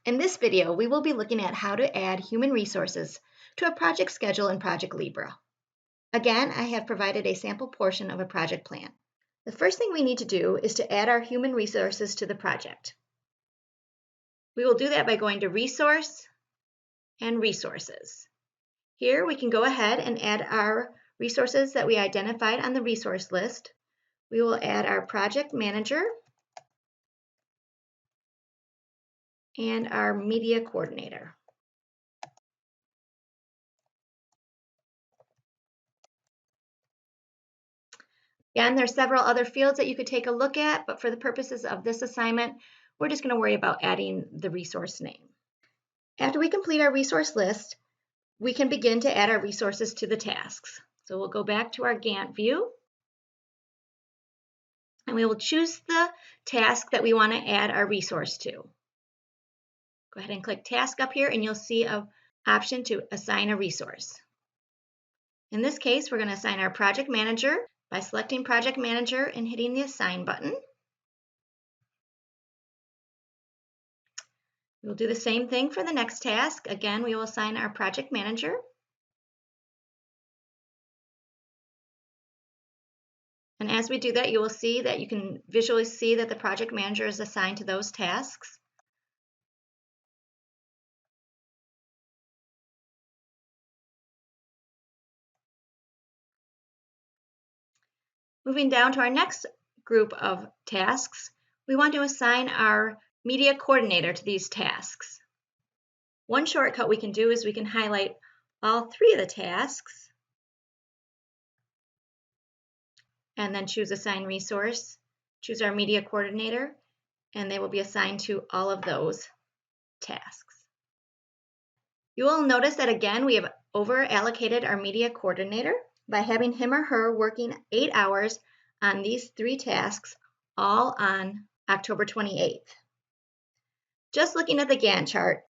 In this video, we will be looking at how to add human resources to a project schedule in ProjectLibre. Again, I have provided a sample portion of a project plan. The first thing we need to do is to add our human resources to the project. We will do that by going to Resource and Resources. Here we can go ahead and add our resources that we identified on the resource list. We will add our project manager and our media coordinator. Again, there's several other fields that you could take a look at, but for the purposes of this assignment, we're just going to worry about adding the resource name. After we complete our resource list, we can begin to add our resources to the tasks. So we'll go back to our Gantt view, and we will choose the task that we want to add our resource to. Go ahead and click Task up here, and you'll see an option to assign a resource. In this case, we're going to assign our project manager by selecting Project Manager and hitting the Assign button. We'll do the same thing for the next task. Again, we will assign our Project Manager. And as we do that, you will see that you can visually see that the Project Manager is assigned to those tasks. Moving down to our next group of tasks, we want to assign our media coordinator to these tasks. One shortcut we can do is we can highlight all three of the tasks and then choose Assign Resource, choose our media coordinator, and they will be assigned to all of those tasks. You will notice that again we have over allocated our media coordinator by having him or her working 8 hours on these three tasks, all on October 28th. Just looking at the Gantt chart,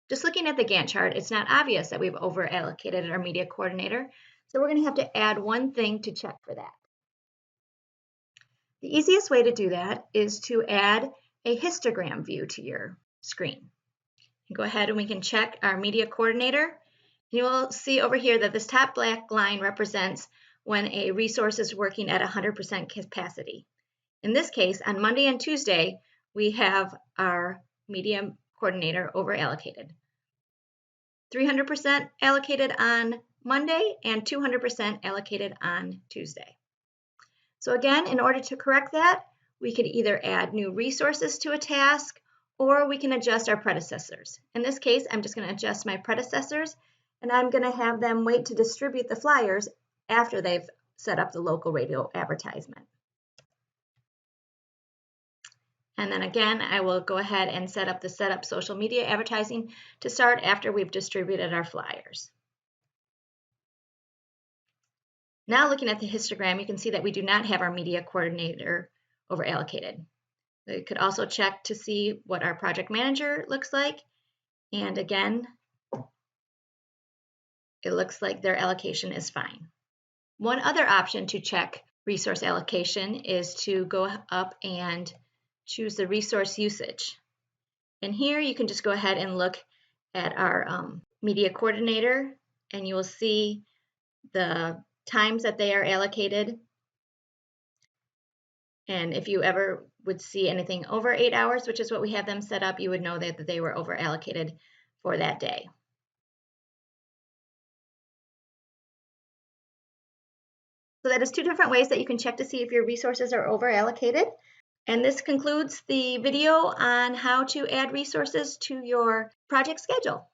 it's not obvious that we've over allocated our media coordinator, so we're going to have to add one thing to check for that. The easiest way to do that is to add a histogram view to your screen. Go ahead and we can check our media coordinator. You will see over here that this top black line represents when a resource is working at 100% capacity. In this case, on Monday and Tuesday, we have our media coordinator over allocated. 300% allocated on Monday and 200% allocated on Tuesday. So again, in order to correct that, we could either add new resources to a task or we can adjust our predecessors. In this case, I'm just going to adjust my predecessors, and I'm going to have them wait to distribute the flyers after they've set up the local radio advertisement. And then again, I will go ahead and set up social media advertising to start after we've distributed our flyers. Now looking at the histogram, you can see that we do not have our media coordinator over allocated. We could also check to see what our project manager looks like. And again, it looks like their allocation is fine. One other option to check resource allocation is to go up and choose the resource usage. And here you can just go ahead and look at our media coordinator, and you will see the times that they are allocated. And if you ever would see anything over 8 hours, which is what we have them set up, you would know that they were over allocated for that day. So that is two different ways that you can check to see if your resources are over allocated. And this concludes the video on how to add resources to your project schedule.